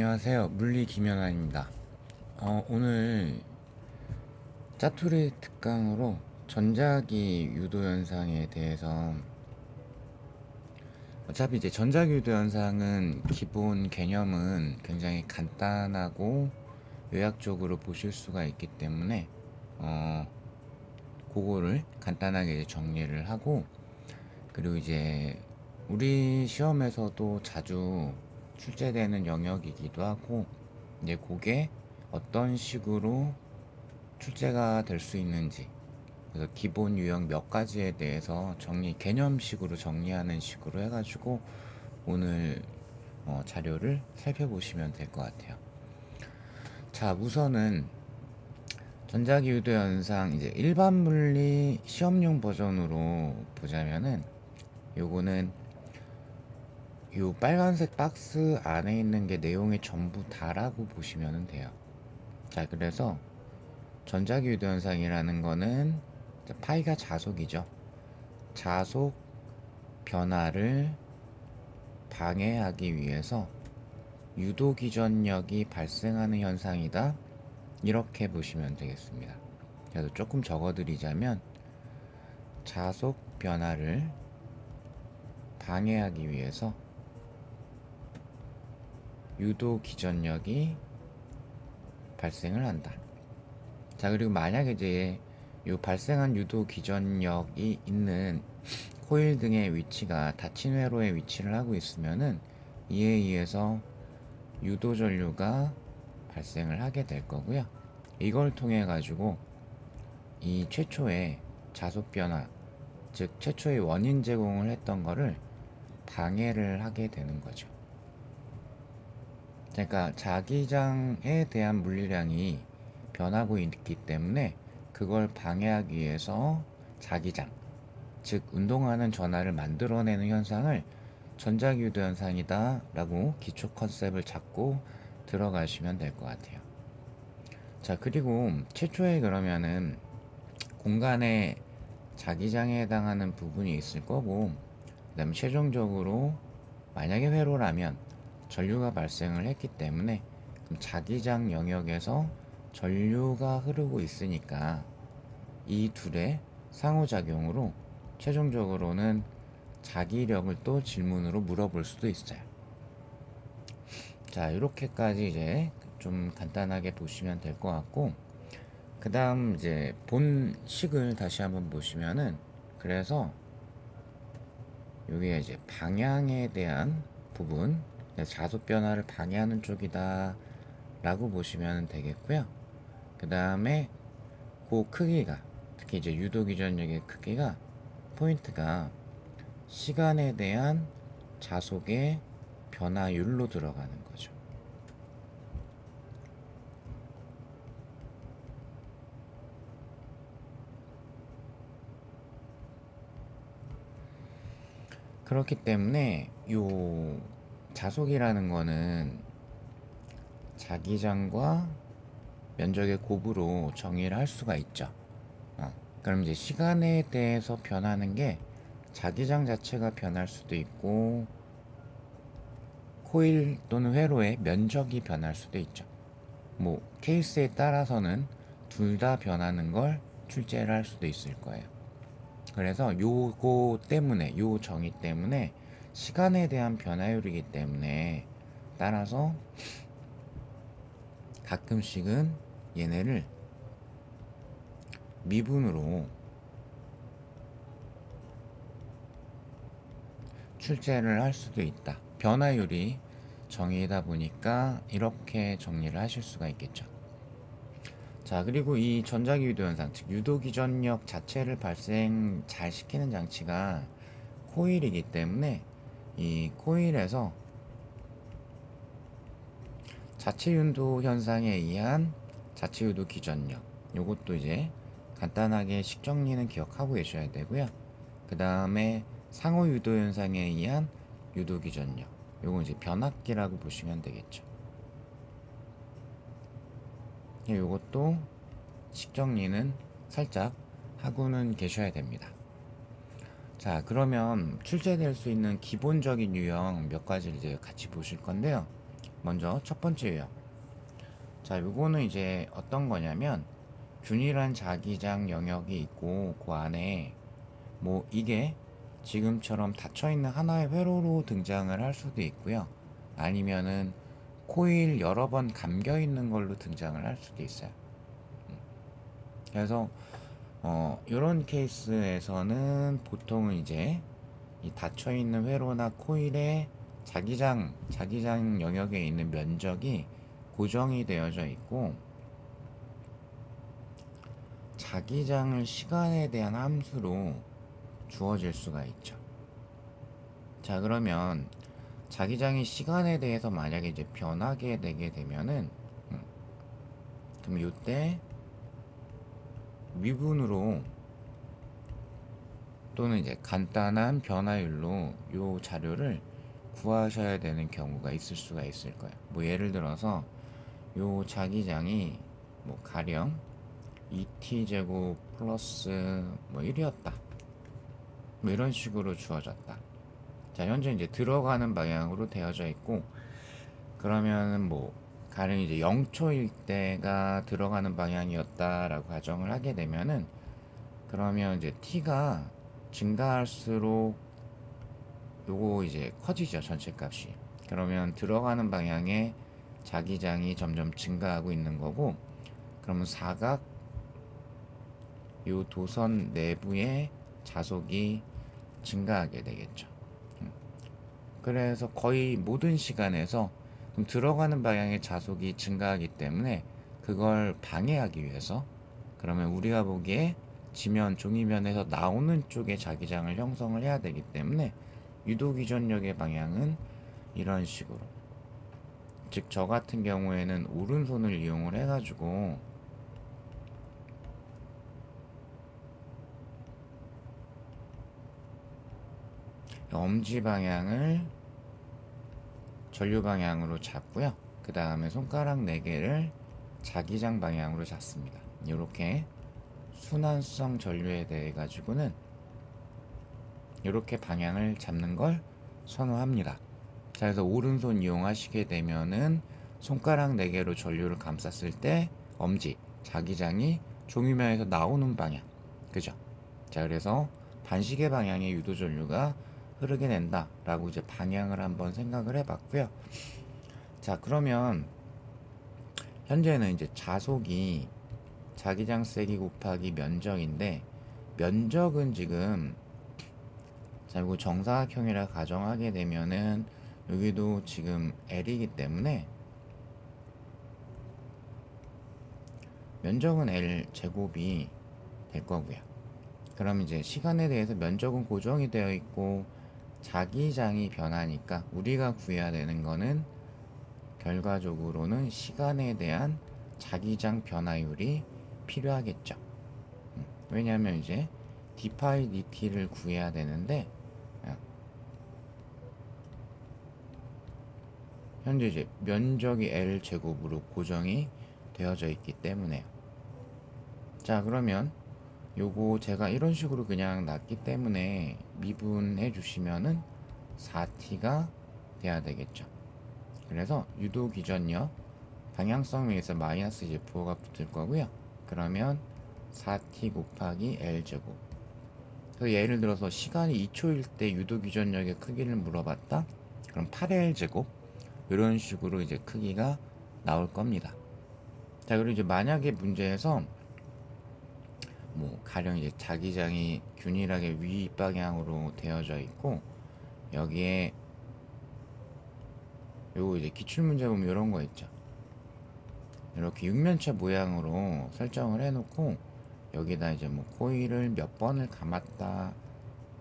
안녕하세요. 물리 김연아입니다. 오늘 짜투리 특강으로 전자기 유도 현상에 대해서, 어차피 이제 전자기 유도 현상은 기본 개념은 굉장히 간단하고 요약적으로 보실 수가 있기 때문에 그거를 간단하게 이제 정리를 하고, 그리고 이제 우리 시험에서도 자주 출제되는 영역이기도 하고, 이제 그게 어떤 식으로 출제가 될 수 있는지, 그래서 기본 유형 몇 가지에 대해서 개념식으로 정리하는 식으로 해가지고 오늘 자료를 살펴보시면 될 것 같아요. 자, 우선은 전자기 유도 현상, 이제 일반 물리 시험용 버전으로 보자면은, 요거는 요 빨간색 박스 안에 있는 게 내용이 전부 다라고 보시면 돼요. 자, 그래서 전자기 유도 현상이라는 거는 파이가 자속이죠. 자속 변화를 방해하기 위해서 유도 기전력이 발생하는 현상이다, 이렇게 보시면 되겠습니다. 그래서 조금 적어드리자면, 자속 변화를 방해하기 위해서 유도 기전력이 발생을 한다. 자, 그리고 만약에 이제 이 발생한 유도 기전력이 있는 코일 등의 위치가 닫힌 회로에 위치를 하고 있으면은, 이에 의해서 유도 전류가 발생을 하게 될 거고요. 이걸 통해 가지고 이 최초의 자속 변화, 즉 최초의 원인 제공을 했던 거를 방해를 하게 되는 거죠. 그러니까 자기장에 대한 물리량이 변하고 있기 때문에 그걸 방해하기 위해서 자기장, 즉 운동하는 전하를 만들어내는 현상을 전자기 유도 현상이다 라고 기초 컨셉을 잡고 들어가시면 될 것 같아요. 자, 그리고 최초에 그러면은 공간에 자기장에 해당하는 부분이 있을 거고, 그 다음에 최종적으로 만약에 회로라면 전류가 발생을 했기 때문에, 그럼 자기장 영역에서 전류가 흐르고 있으니까 이 둘의 상호작용으로 최종적으로는 자기력을 또 질문으로 물어볼 수도 있어요. 자, 이렇게까지 이제 좀 간단하게 보시면 될 것 같고, 그 다음 이제 본식을 다시 한번 보시면은, 그래서 여기에 이제 방향에 대한 부분, 자속 변화를 방해하는 쪽이다 라고 보시면 되겠고요. 그 다음에 그 크기가, 특히 이제 유도 기전력의 크기가, 포인트가 시간에 대한 자속의 변화율로 들어가는 거죠. 그렇기 때문에 요 자속이라는 거는 자기장과 면적의 곱으로 정의를 할 수가 있죠. 그럼 이제 시간에 대해서 변하는 게 자기장 자체가 변할 수도 있고, 코일 또는 회로의 면적이 변할 수도 있죠. 뭐 케이스에 따라서는 둘 다 변하는 걸 출제를 할 수도 있을 거예요. 그래서 요거 때문에, 요 정의 때문에 시간에 대한 변화율이기 때문에, 따라서 가끔씩은 얘네를 미분으로 출제를 할 수도 있다. 변화율이 정의이다 보니까 이렇게 정리를 하실 수가 있겠죠. 자, 그리고 이 전자기 유도 현상, 즉 유도 기전력 자체를 발생 잘 시키는 장치가 코일이기 때문에, 이 코일에서 자체 유도 현상에 의한 자체 유도 기전력, 요것도 이제 간단하게 식정리는 기억하고 계셔야 되고요. 그 다음에 상호 유도 현상에 의한 유도 기전력, 요건 이제 변압기라고 보시면 되겠죠. 요것도 식정리는 살짝 하고는 계셔야 됩니다. 자, 그러면 출제될 수 있는 기본적인 유형 몇 가지를 이제 같이 보실 건데요. 먼저 첫 번째 유형. 자, 요거는 이제 어떤 거냐면 균일한 자기장 영역이 있고 그 안에 뭐 이게 지금처럼 닫혀있는 하나의 회로로 등장을 할 수도 있고요. 아니면은 코일 여러 번 감겨 있는 걸로 등장을 할 수도 있어요. 그래서 이런 케이스에서는 보통은 이제 이 닫혀 있는 회로나 코일의 자기장 영역에 있는 면적이 고정이 되어져 있고 자기장을 시간에 대한 함수로 주어질 수가 있죠. 자, 그러면 자기장이 시간에 대해서 만약에 이제 변하게 되게 되면은 그럼 이때 미분으로 또는 이제 간단한 변화율로 요 자료를 구하셔야 되는 경우가 있을 수가 있을 거예요. 뭐 예를 들어서 요 자기장이 뭐 가령 2t제곱 플러스 뭐 1이었다. 뭐 이런 식으로 주어졌다. 자, 현재 이제 들어가는 방향으로 되어져 있고, 그러면 뭐 가령 이제 0초일 때가 들어가는 방향이었다라고 가정을 하게 되면은 그러면 이제 t가 증가할수록 요거 이제 커지죠, 전체 값이. 그러면 들어가는 방향에 자기장이 점점 증가하고 있는 거고, 그러면 사각 요 도선 내부의 자속이 증가하게 되겠죠. 그래서 거의 모든 시간에서 들어가는 방향의 자속이 증가하기 때문에 그걸 방해하기 위해서 그러면 우리가 보기에 지면 종이면에서 나오는 쪽에 자기장을 형성을 해야 되기 때문에 유도기전력의 방향은 이런 식으로, 즉 저 같은 경우에는 오른손을 이용을 해가지고 엄지 방향을 전류 방향으로 잡고요. 그 다음에 손가락 4개를 자기장 방향으로 잡습니다. 이렇게 순환성 전류에 대해 가지고는 이렇게 방향을 잡는 걸 선호합니다. 자, 그래서 오른손 이용하시게 되면은 손가락 4개로 전류를 감쌌을 때 엄지, 자기장이 종이면에서 나오는 방향, 그죠? 자, 그래서 반시계 방향의 유도 전류가 흐르게 된다라고 이제 방향을 한번 생각을 해봤고요. 자, 그러면 현재는 이제 자속이 자기장 세기 곱하기 면적인데, 면적은 지금 자, 이거 정사각형이라 가정하게 되면은 여기도 지금 L이기 때문에 면적은 L 제곱이 될 거고요. 그럼 이제 시간에 대해서 면적은 고정이 되어 있고 자기장이 변하니까 우리가 구해야 되는 거는 결과적으로는 시간에 대한 자기장 변화율이 필요하겠죠. 왜냐하면 이제 d파이 dt를 구해야 되는데 현재 이제 면적이 L 제곱으로 고정이 되어져 있기 때문에요. 자, 그러면 요거 제가 이런 식으로 그냥 놨기 때문에 미분해 주시면은 4t가 돼야 되겠죠. 그래서 유도 기전력 방향성 위에서 마이너스 이제 부호가 붙을 거고요. 그러면 4t 곱하기 L 제곱. 그래서 예를 들어서 시간이 2초일 때 유도 기전력의 크기를 물어봤다. 그럼 8L 제곱 이런 식으로 이제 크기가 나올 겁니다. 자, 그리고 이제 만약에 문제에서 뭐 가령 이제 자기장이 균일하게 위 방향으로 되어져 있고 여기에 요거 이제 기출문제 보면 이런 거 있죠. 이렇게 육면체 모양으로 설정을 해놓고 여기다 이제 뭐 코일을 몇 번을 감았다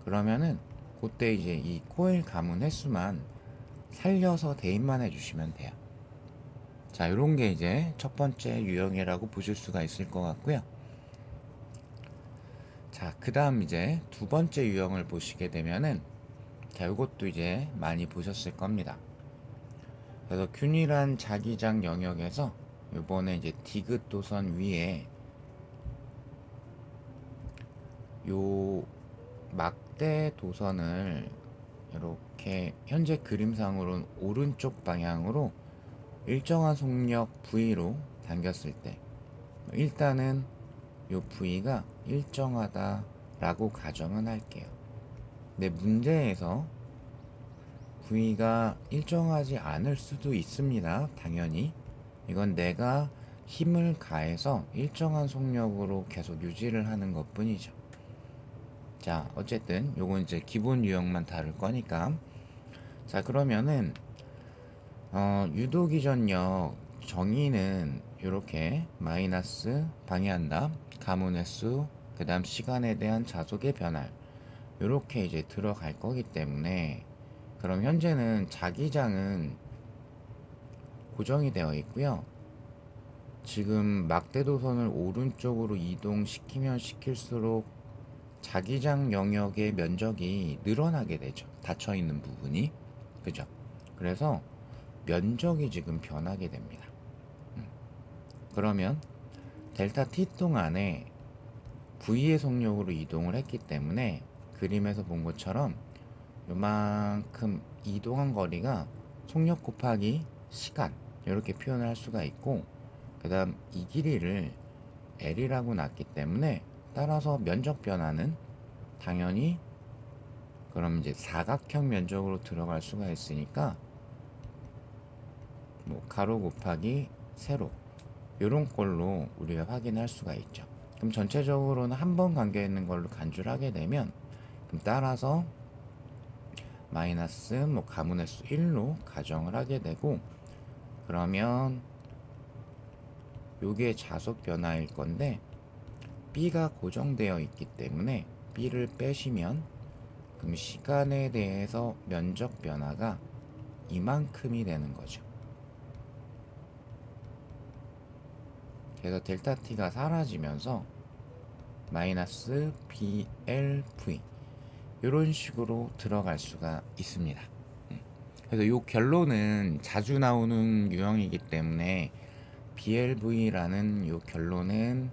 그러면은 그때 이제 이 코일 감은 횟수만 살려서 대입만 해주시면 돼요. 자, 이런 게 이제 첫 번째 유형이라고 보실 수가 있을 것 같고요. 자, 그 다음 이제 두 번째 유형을 보시게 되면은 자, 이것도 이제 많이 보셨을 겁니다. 그래서 균일한 자기장 영역에서 이번에 이제 디귿 도선 위에 요 막대 도선을 이렇게 현재 그림상으로는 오른쪽 방향으로 일정한 속력 V로 당겼을 때 일단은 요 V가 일정하다라고 가정은 할게요. 근데 문제에서 V가 일정하지 않을 수도 있습니다. 당연히 이건 내가 힘을 가해서 일정한 속력으로 계속 유지를 하는 것 뿐이죠. 자, 어쨌든 요건 이제 기본 유형만 다룰 거니까. 자, 그러면은 유도기전력 정의는 이렇게 마이너스 방해한다, 가문의 수, 그 다음 시간에 대한 자속의 변화, 이렇게 이제 들어갈 거기 때문에, 그럼 현재는 자기장은 고정이 되어 있고요. 지금 막대도선을 오른쪽으로 이동시키면 시킬수록 자기장 영역의 면적이 늘어나게 되죠. 닫혀 있는 부분이. 그죠? 그래서 면적이 지금 변하게 됩니다. 그러면 델타 t 동안에 V의 속력으로 이동을 했기 때문에 그림에서 본 것처럼 요만큼 이동한 거리가 속력 곱하기 시간, 이렇게 표현을 할 수가 있고, 그 다음 이 길이를 L이라고 놨기 때문에 따라서 면적 변화는 당연히 그럼 이제 사각형 면적으로 들어갈 수가 있으니까 뭐 가로 곱하기 세로 요런 걸로 우리가 확인할 수가 있죠. 그럼 전체적으로는 한 번 감겨 있는 걸로 간주를 하게 되면, 그럼 따라서 마이너스 뭐 가문의 수 1로 가정을 하게 되고, 그러면 요게 자속 변화일 건데 B가 고정되어 있기 때문에 B를 빼시면 그럼 시간에 대해서 면적 변화가 이만큼이 되는 거죠. 그래서 델타 T가 사라지면서 마이너스 BLV 이런 식으로 들어갈 수가 있습니다. 그래서 이 결론은 자주 나오는 유형이기 때문에 BLV라는 이 결론은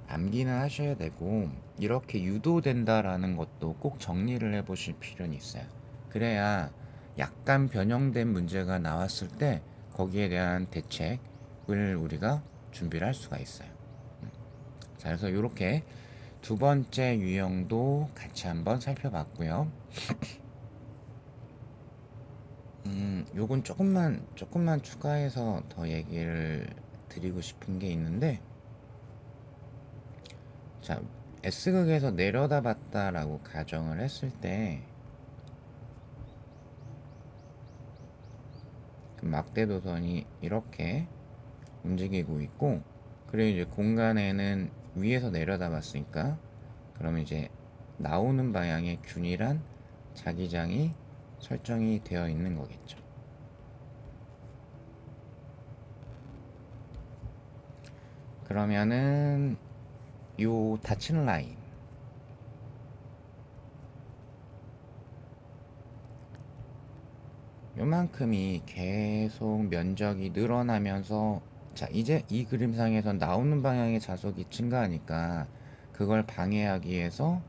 암기는 하셔야 되고, 이렇게 유도된다라는 것도 꼭 정리를 해 보실 필요는 있어요. 그래야 약간 변형된 문제가 나왔을 때 거기에 대한 대책을 우리가 준비를 할 수가 있어요. 자, 그래서 이렇게 두 번째 유형도 같이 한번 살펴봤고요. 요건 조금만 추가해서 더 얘기를 드리고 싶은 게 있는데, 자, S극에서 내려다 봤다라고 가정을 했을 때, 그 막대도선이 이렇게 움직이고 있고, 그리고 이제 공간에는 위에서 내려다 봤으니까, 그러면 이제 나오는 방향의 균일한 자기장이 설정이 되어 있는 거겠죠. 그러면은 요 닫힌 라인, 요만큼이 계속 면적이 늘어나면서, 자, 이제 이 그림상에서 나오는 방향의 자속이 증가하니까 그걸 방해하기 위해서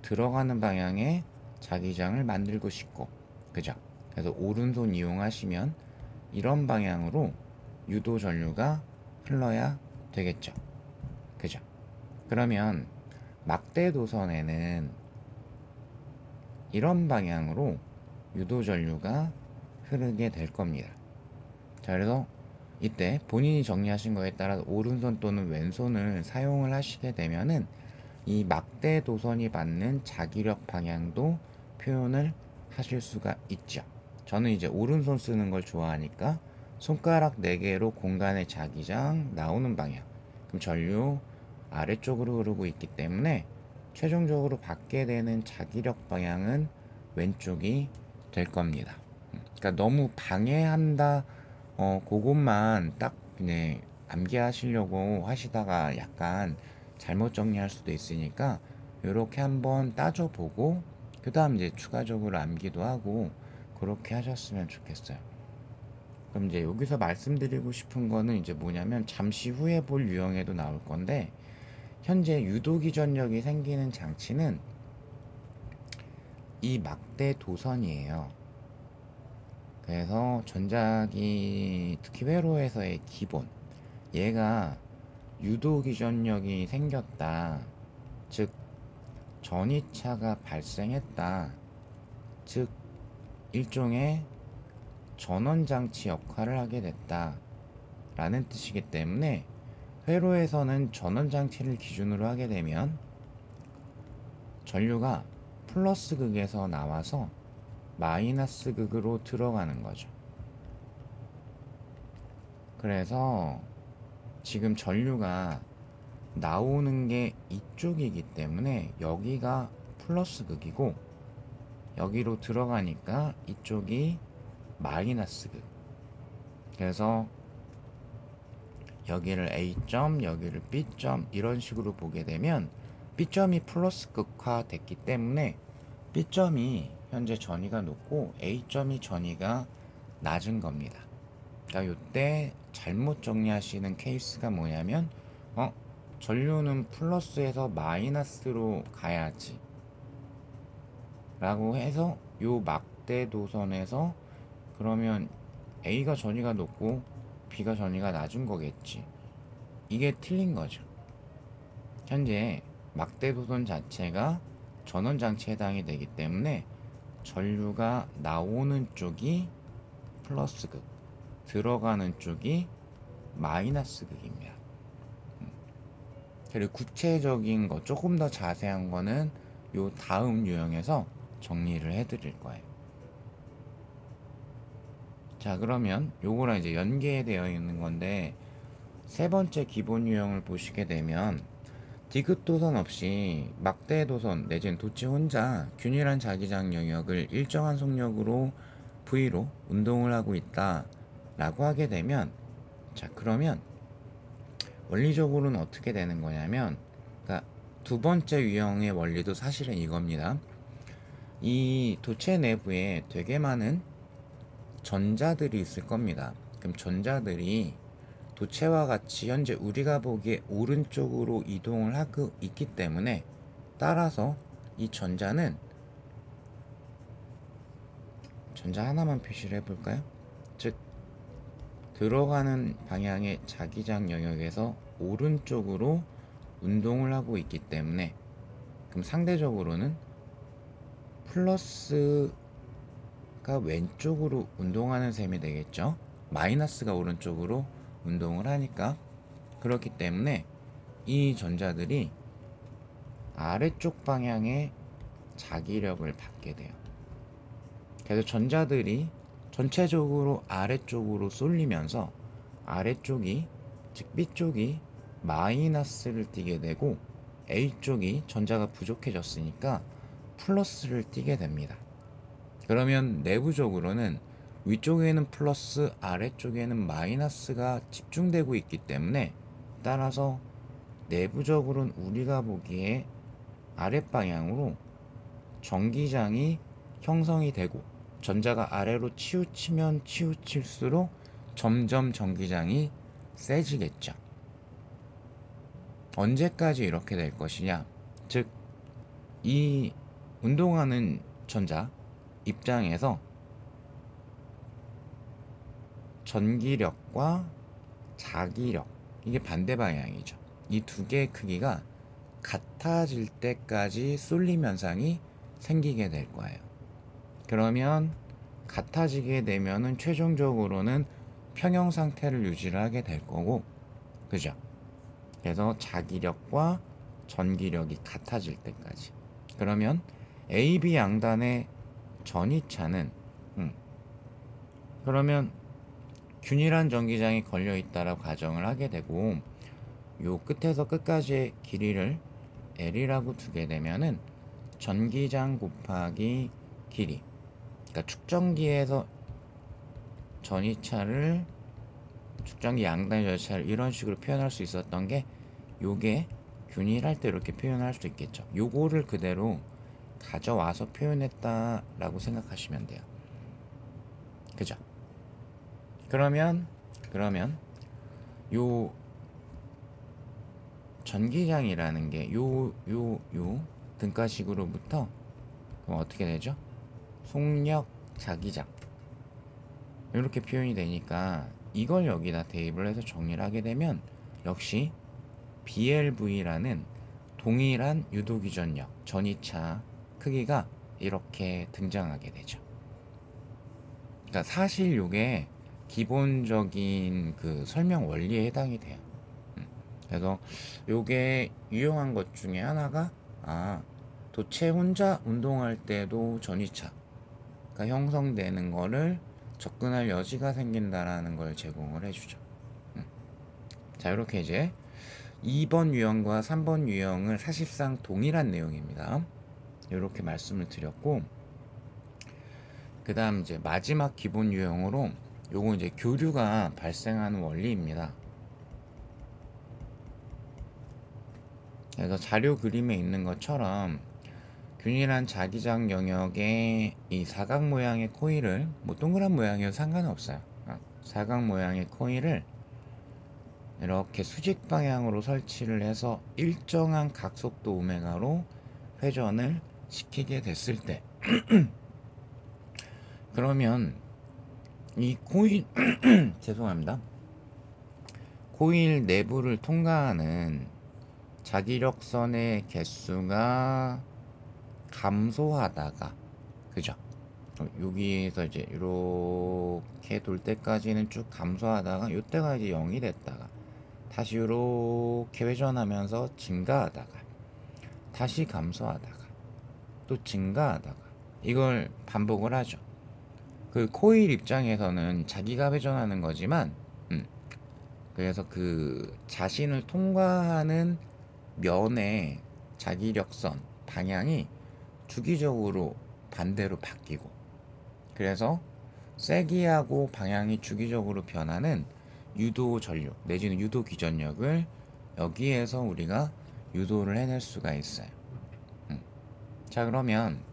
들어가는 방향의 자기장을 만들고 싶고, 그죠? 그래서 오른손 이용하시면 이런 방향으로 유도 전류가 흘러야 되겠죠. 그죠? 그러면 막대 도선에는 이런 방향으로 유도 전류가 흐르게 될 겁니다. 자, 그래서 이때 본인이 정리하신 거에 따라 오른손 또는 왼손을 사용을 하시게 되면은 이 막대 도선이 받는 자기력 방향도 표현을 하실 수가 있죠. 저는 이제 오른손 쓰는 걸 좋아하니까 손가락 4개로 공간의 자기장 나오는 방향, 그럼 전류 아래쪽으로 흐르고 있기 때문에 최종적으로 받게 되는 자기력 방향은 왼쪽이 될 겁니다. 그러니까 너무 방해한다, 그것만 딱 그냥 암기하시려고 하시다가 약간 잘못 정리할 수도 있으니까 이렇게 한번 따져보고 그 다음 이제 추가적으로 암기도 하고 그렇게 하셨으면 좋겠어요. 그럼 이제 여기서 말씀드리고 싶은 거는 이제 뭐냐면, 잠시 후에 볼 유형에도 나올 건데, 현재 유도기전력이 생기는 장치는 이 막대 도선이에요. 그래서 전자기 특히 회로에서의 기본, 얘가 유도기전력이 생겼다, 즉 전이차가 발생했다, 즉 일종의 전원장치 역할을 하게 됐다 라는 뜻이기 때문에, 회로에서는 전원장치를 기준으로 하게 되면 전류가 플러스 극에서 나와서 마이너스 극으로 들어가는 거죠. 그래서 지금 전류가 나오는 게 이쪽이기 때문에 여기가 플러스 극이고, 여기로 들어가니까 이쪽이 마이너스 극. 그래서 여기를 A점, 여기를 B점 이런 식으로 보게 되면 B점이 플러스 극화 됐기 때문에 B점이 현재 전위가 높고 A점이 전위가 낮은 겁니다. 그러니까 이때 잘못 정리하시는 케이스가 뭐냐면, 전류는 플러스에서 마이너스로 가야지 라고 해서 요 막대 도선에서 그러면 A가 전위가 높고 B가 전위가 낮은 거겠지. 이게 틀린 거죠. 현재 막대 도선 자체가 전원 장치에 해당이 되기 때문에 전류가 나오는 쪽이 플러스 극, 들어가는 쪽이 마이너스 극입니다. 그리고 구체적인 거, 조금 더 자세한 거는 요 다음 유형에서 정리를 해드릴 거예요. 자, 그러면 요거랑 이제 연계되어 있는 건데, 세 번째 기본 유형을 보시게 되면 디귿 도선 없이 막대 도선 내지는 도치 혼자 균일한 자기장 영역을 일정한 속력으로 V로 운동을 하고 있다 라고 하게 되면, 자, 그러면 원리적으로는 어떻게 되는 거냐면, 그러니까 두 번째 유형의 원리도 사실은 이겁니다. 이 도체 내부에 되게 많은 전자들이 있을 겁니다. 그럼 전자들이 도체와 같이 현재 우리가 보기에 오른쪽으로 이동을 하고 있기 때문에, 따라서 이 전자는, 전자 하나만 표시를 해볼까요? 즉 들어가는 방향의 자기장 영역에서 오른쪽으로 운동을 하고 있기 때문에, 그럼 상대적으로는 플러스가 왼쪽으로 운동하는 셈이 되겠죠. 마이너스가 오른쪽으로 운동을 하니까. 그렇기 때문에 이 전자들이 아래쪽 방향의 자기력을 받게 돼요. 그래서 전자들이 전체적으로 아래쪽으로 쏠리면서 아래쪽이, 즉 B쪽이 마이너스를 띠게 되고, A쪽이 전자가 부족해졌으니까 플러스를 띠게 됩니다. 그러면 내부적으로는 위쪽에는 플러스, 아래쪽에는 마이너스가 집중되고 있기 때문에, 따라서 내부적으로는 우리가 보기에 아랫방향으로 전기장이 형성이 되고, 전자가 아래로 치우치면 치우칠수록 점점 전기장이 세지겠죠. 언제까지 이렇게 될 것이냐, 즉 이 운동하는 전자 입장에서 전기력과 자기력, 이게 반대 방향이죠. 이 두 개의 크기가 같아질 때까지 쏠림 현상이 생기게 될 거예요. 그러면 같아지게 되면은 최종적으로는 평형 상태를 유지를 하게 될 거고, 그죠? 그래서 자기력과 전기력이 같아질 때까지. 그러면 AB 양단의 전이차는, 그러면 균일한 전기장이 걸려 있다라고 가정을 하게 되고, 요 끝에서 끝까지의 길이를 L이라고 두게 되면은 전기장 곱하기 길이, 그러니까 축전기에서 전이차를, 축전기 양단의 전이차를 이런 식으로 표현할 수 있었던 게, 요게 균일할 때 이렇게 표현할 수 있겠죠. 요거를 그대로 가져와서 표현했다라고 생각하시면 돼요. 그죠? 그러면 요 전기장이라는 게 요 등가식으로부터 그럼 어떻게 되죠? 속력 자기장, 이렇게 표현이 되니까 이걸 여기다 대입을 해서 정리를 하게 되면 역시 BLV라는 동일한 유도기전력 전이차 크기가 이렇게 등장하게 되죠. 그러니까 사실 이게 기본적인 그 설명 원리에 해당이 돼요. 그래서 요게 유용한 것 중에 하나가 도체 혼자 운동할 때도 전이차가 형성되는 거를 접근할 여지가 생긴다라는 걸 제공을 해주죠. 자, 이렇게 이제 2번 유형과 3번 유형은 사실상 동일한 내용입니다. 이렇게 말씀을 드렸고, 그 다음 이제 마지막 기본 유형으로 요거 이제 교류가 발생하는 원리입니다. 그래서 자료 그림에 있는 것처럼 균일한 자기장 영역에 이 사각 모양의 코일을, 뭐 동그란 모양이어도 상관은 없어요. 사각 모양의 코일을 이렇게 수직 방향으로 설치를 해서 일정한 각속도 오메가로 회전을 시키게 됐을 때 그러면 이 코일 죄송합니다. 코일 내부를 통과하는 자기력선의 개수가 감소하다가, 그죠? 여기에서 이제 이렇게 돌 때까지는 쭉 감소하다가 이때가 이제 0이 됐다가 다시 이렇게 회전하면서 증가하다가 다시 감소하다가 또 증가하다가 이걸 반복을 하죠. 그 코일 입장에서는 자기가 회전하는 거지만 그래서 그 자신을 통과하는 면의 자기력선 방향이 주기적으로 반대로 바뀌고, 그래서 세기하고 방향이 주기적으로 변하는 유도 전력 내지는 유도 기전력을 여기에서 우리가 유도를 해낼 수가 있어요. 자, 그러면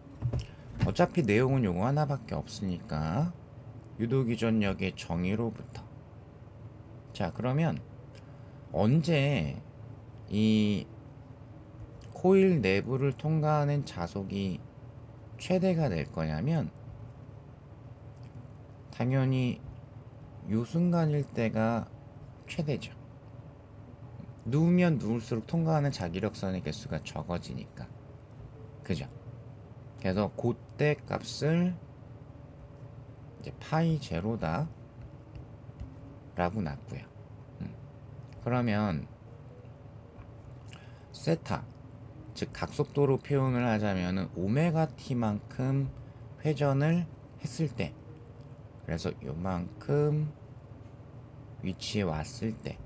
어차피 내용은 요거 하나밖에 없으니까 유도 기전력의 정의로부터, 자, 그러면 언제 이 코일 내부를 통과하는 자속이 최대가 될 거냐면 당연히 요 순간일 때가 최대죠. 누우면 누울수록 통과하는 자기력선의 개수가 적어지니까, 그죠? 그래서 그때 값을 이제 파이 제로다 라고 놨고요. 그러면 세타, 즉 각속도로 표현을 하자면은 오메가 t만큼 회전을 했을 때, 그래서 요만큼 위치에 왔을 때,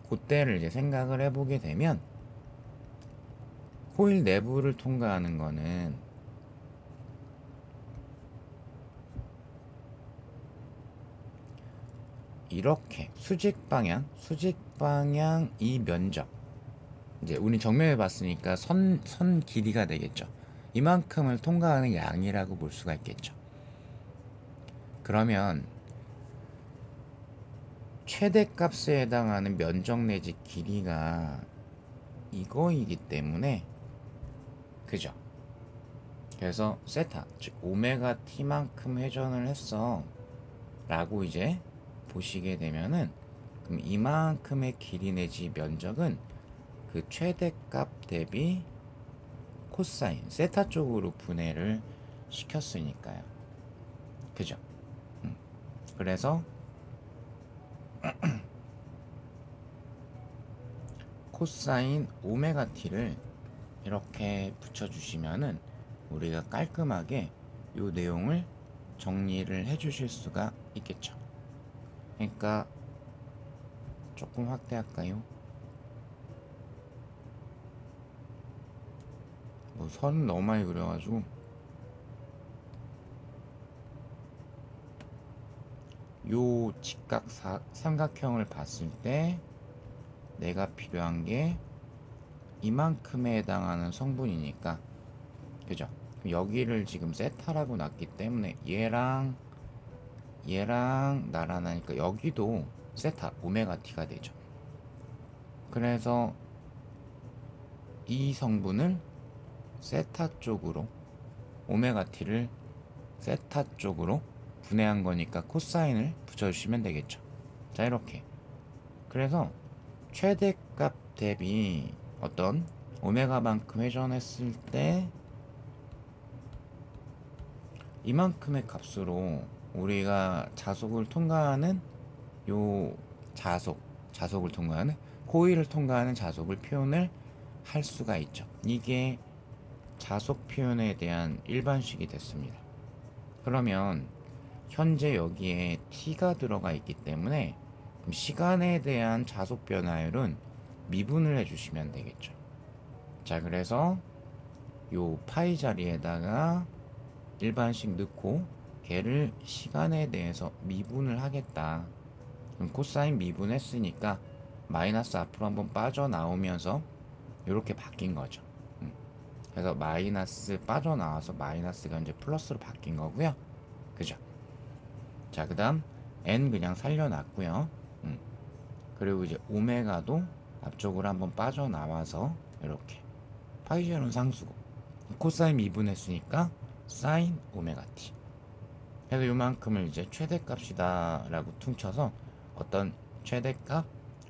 그때를 이제 생각을 해보게 되면 코일 내부를 통과하는 거는 이렇게 수직 방향 이 면적, 이제 우리 정면에 봤으니까 선 길이가 되겠죠. 이만큼을 통과하는 양이라고 볼 수가 있겠죠. 그러면 최대값에 해당하는 면적 내지 길이가 이거이기 때문에, 그죠? 그래서 세타, 즉 오메가 t만큼 회전을 했어 라고 이제 보시게 되면은, 그럼 이만큼의 길이 내지 면적은 그 최대값 대비 코사인 세타 쪽으로 분해를 시켰으니까요. 그죠? 그래서 코사인 오메가 t를 이렇게 붙여주시면은 우리가 깔끔하게 이 내용을 정리를 해주실 수가 있겠죠. 그러니까 조금 확대할까요? 뭐 선 너무 많이 그려가지고 요 직각 삼각형을 봤을 때 내가 필요한 게 이만큼에 해당하는 성분이니까, 그죠? 여기를 지금 세타라고 놨기 때문에 얘랑 나란하니까 여기도 세타 오메가 t가 되죠. 그래서 이 성분을 세타 쪽으로, 오메가 t를 세타 쪽으로 분해한 거니까 코사인을 붙여주시면 되겠죠. 자, 이렇게. 그래서 최대값 대비 어떤 오메가만큼 회전했을 때 이만큼의 값으로 우리가 자속을 통과하는 요 자속을 통과하는 코일을 통과하는 자속을 표현을 할 수가 있죠. 이게 자속 표현에 대한 일반식이 됐습니다. 그러면 현재 여기에 t가 들어가 있기 때문에 그럼 시간에 대한 자속 변화율은 미분을 해주시면 되겠죠. 자, 그래서 요 파이 자리에다가 일반식 넣고 걔를 시간에 대해서 미분을 하겠다. 그럼 코사인 미분했으니까 마이너스 앞으로 한번 빠져나오면서 이렇게 바뀐 거죠. 그래서 마이너스 빠져나와서 마이너스가 이제 플러스로 바뀐 거고요. 그죠? 자, 그 다음 n 그냥 살려놨고요. 그리고 이제 오메가도 앞쪽으로 한번 빠져나와서 이렇게 파이제로는 상수고 코사인 미분했으니까 사인 오메가 t. 그래서 요만큼을 이제 최대값이다 라고 퉁쳐서 어떤 최대값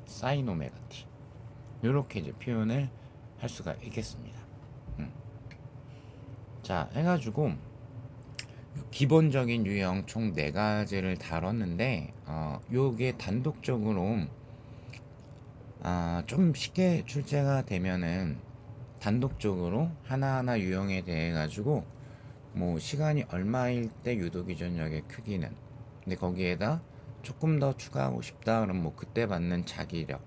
사인 오메가 t 요렇게 이제 표현을 할 수가 있겠습니다. 자, 해가지고 기본적인 유형 총 4가지를 다뤘는데 요게 단독적으로 좀 쉽게 출제가 되면은 단독적으로 하나하나 유형에 대해 가지고 뭐 시간이 얼마일 때 유도기전력의 크기는, 근데 거기에다 조금 더 추가하고 싶다 그러면 뭐 그때 받는 자기력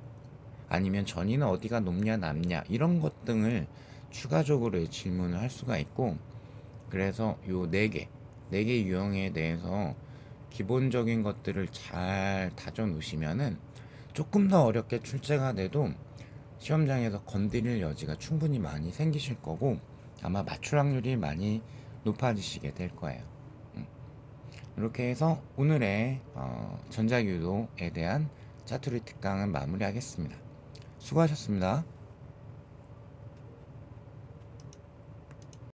아니면 전위는 어디가 높냐 낮냐 이런 것 등을 추가적으로 질문을 할 수가 있고, 그래서 요 4개 유형에 대해서 기본적인 것들을 잘 다져 놓으시면은 조금 더 어렵게 출제가 돼도 시험장에서 건드릴 여지가 충분히 많이 생기실 거고 아마 맞출 확률이 많이 높아지시게 될 거예요. 이렇게 해서 오늘의 전자유도에 대한 짜투리 특강은 마무리하겠습니다. 수고하셨습니다.